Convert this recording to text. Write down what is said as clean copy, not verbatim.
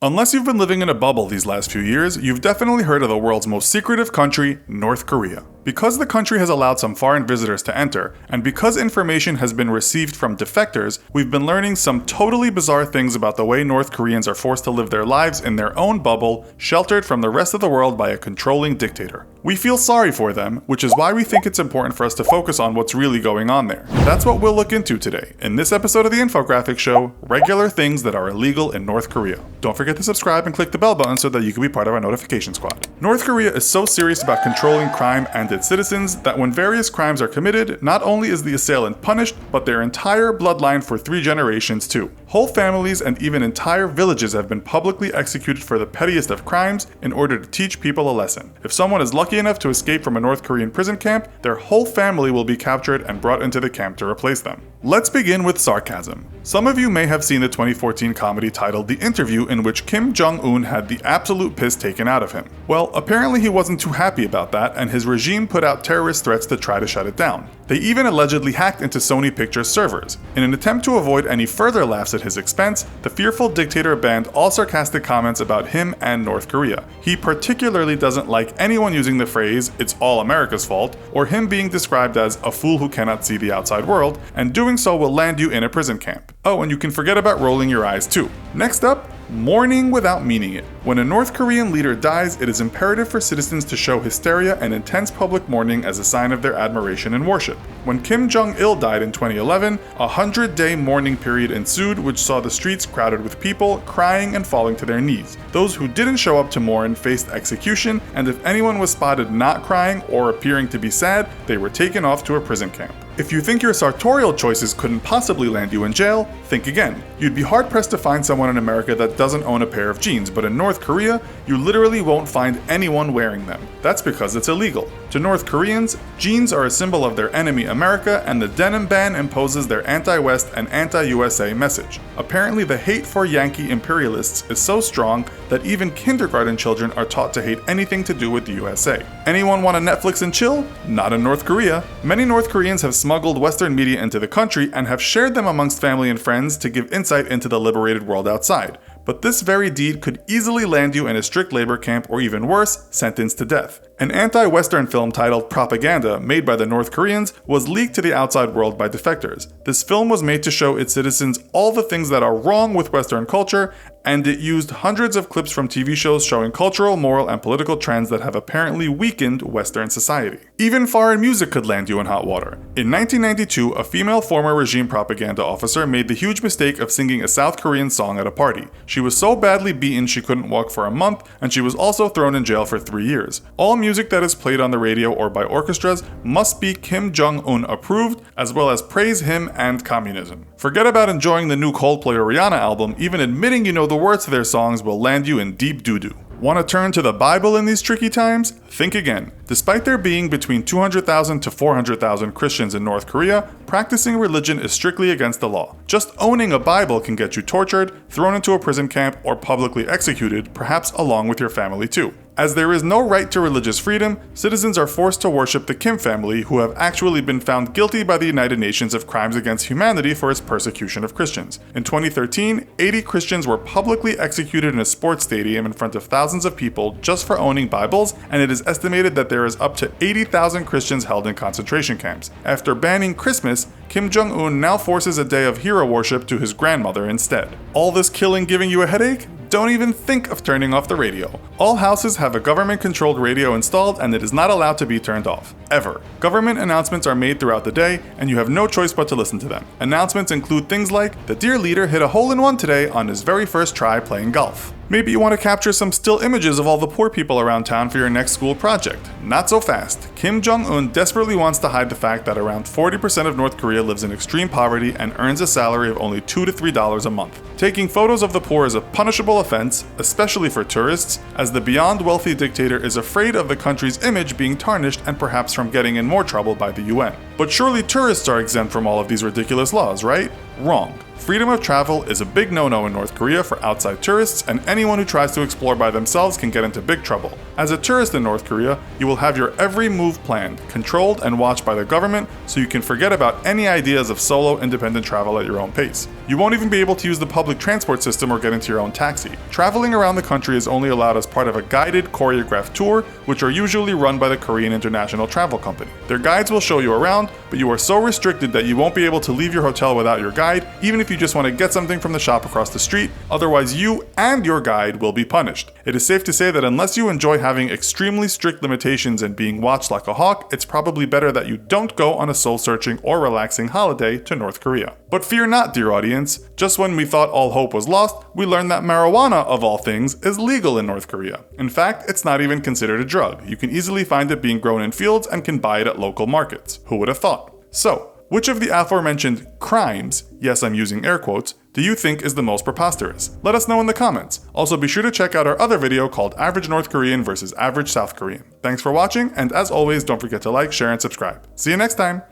Unless you've been living in a bubble these last few years, you've definitely heard of the world's most secretive country, North Korea. Because the country has allowed some foreign visitors to enter, and because information has been received from defectors, we've been learning some totally bizarre things about the way North Koreans are forced to live their lives in their own bubble, sheltered from the rest of the world by a controlling dictator. We feel sorry for them, which is why we think it's important for us to focus on what's really going on there. That's what we'll look into today, in this episode of the Infographic Show, regular things that are illegal in North Korea. Don't forget to subscribe and click the bell button so that you can be part of our notification squad. North Korea is so serious about controlling crime and its citizens that when various crimes are committed, not only is the assailant punished, but their entire bloodline for 3 generations too. Whole families and even entire villages have been publicly executed for the pettiest of crimes in order to teach people a lesson. If someone is lucky enough to escape from a North Korean prison camp, their whole family will be captured and brought into the camp to replace them. Let's begin with Sarcasm. Some of you may have seen the 2014 comedy titled The Interview, in which Kim Jong-un had the absolute piss taken out of him. Well, apparently he wasn't too happy about that, and his regime put out terrorist threats to try to shut it down. They even allegedly hacked into Sony Pictures servers. In an attempt to avoid any further laughs at his expense, the fearful dictator banned all sarcastic comments about him and North Korea. He particularly doesn't like anyone using the phrase, "it's all America's fault," or him being described as a fool who cannot see the outside world, and doing so will land you in a prison camp. Oh, and you can forget about rolling your eyes too. Next up, mourning without meaning it. When a North Korean leader dies, it is imperative for citizens to show hysteria and intense public mourning as a sign of their admiration and worship. When Kim Jong-il died in 2011, a 100-day mourning period ensued, which saw the streets crowded with people crying and falling to their knees. Those who didn't show up to mourn faced execution, and if anyone was spotted not crying or appearing to be sad, they were taken off to a prison camp. If you think your sartorial choices couldn't possibly land you in jail, think again. You'd be hard-pressed to find someone in America that doesn't own a pair of jeans, but in North Korea, you literally won't find anyone wearing them. That's because it's illegal. To North Koreans, jeans are a symbol of their enemy America, and the denim ban imposes their anti-West and anti-USA message. Apparently, the hate for Yankee imperialists is so strong that even kindergarten children are taught to hate anything to do with the USA. Anyone want to Netflix and chill? Not in North Korea. Many North Koreans have smuggled Western media into the country and have shared them amongst family and friends to give insight into the liberated world outside. But this very deed could easily land you in a strict labor camp or even worse, sentenced to death. An anti-Western film titled Propaganda, made by the North Koreans, was leaked to the outside world by defectors. This film was made to show its citizens all the things that are wrong with Western culture, and it used hundreds of clips from TV shows showing cultural, moral, and political trends that have apparently weakened Western society. Even foreign music could land you in hot water. In 1992, a female former regime propaganda officer made the huge mistake of singing a South Korean song at a party. She was so badly beaten she couldn't walk for a month, and she was also thrown in jail for 3 years. All music that is played on the radio or by orchestras must be Kim Jong-un approved, as well as praise him and communism. Forget about enjoying the new Coldplay or Rihanna album, even admitting you know the words to their songs will land you in deep doo-doo. Want to turn to the Bible in these tricky times? Think again. Despite there being between 200,000 to 400,000 Christians in North Korea, practicing religion is strictly against the law. Just owning a Bible can get you tortured, thrown into a prison camp, or publicly executed, perhaps along with your family too. As there is no right to religious freedom, citizens are forced to worship the Kim family, who have actually been found guilty by the United Nations of crimes against humanity for its persecution of Christians. In 2013, 80 Christians were publicly executed in a sports stadium in front of thousands of people just for owning Bibles, and it is estimated that there is up to 80,000 Christians held in concentration camps. After banning Christmas, Kim Jong-un now forces a day of hero worship to his grandmother instead. All this killing giving you a headache? Don't even think of turning off the radio. All houses have a government-controlled radio installed, and it is not allowed to be turned off, ever. Government announcements are made throughout the day, and you have no choice but to listen to them. Announcements include things like, the dear leader hit a hole-in-one today on his very first try playing golf. Maybe you want to capture some still images of all the poor people around town for your next school project. Not so fast. Kim Jong-un desperately wants to hide the fact that around 40% of North Korea lives in extreme poverty and earns a salary of only $2 to $3 a month. Taking photos of the poor is a punishable offense, especially for tourists, as the beyond wealthy dictator is afraid of the country's image being tarnished and perhaps from getting in more trouble by the UN. But surely tourists are exempt from all of these ridiculous laws, right? Wrong. Freedom of travel is a big no-no in North Korea for outside tourists, and anyone who tries to explore by themselves can get into big trouble. As a tourist in North Korea, you will have your every move planned, controlled, and watched by the government, so you can forget about any ideas of solo independent travel at your own pace. You won't even be able to use the public transport system or get into your own taxi. Traveling around the country is only allowed as part of a guided, choreographed tour, which are usually run by the Korean International Travel Company. Their guides will show you around, but you are so restricted that you won't be able to leave your hotel without your guide, even if you just want to get something from the shop across the street, otherwise you and your guide will be punished. It is safe to say that unless you enjoy having extremely strict limitations and being watched like a hawk, it's probably better that you don't go on a soul-searching or relaxing holiday to North Korea. But fear not, dear audience. Just when we thought all hope was lost, we learned that marijuana, of all things, is legal in North Korea. In fact, it's not even considered a drug. You can easily find it being grown in fields and can buy it at local markets. Who would have thought? So, which of the aforementioned crimes, yes, I'm using air quotes, do you think is the most preposterous? Let us know in the comments. Also, be sure to check out our other video called Average North Korean versus Average South Korean. Thanks for watching, and as always, don't forget to like, share, and subscribe. See you next time!